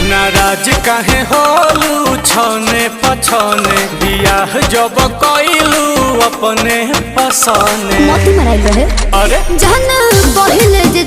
नाराज काहे होलू छने पछने बियाह जब कइलू अपने पसने मोती मराइल रहे अरे जहन पहिले जे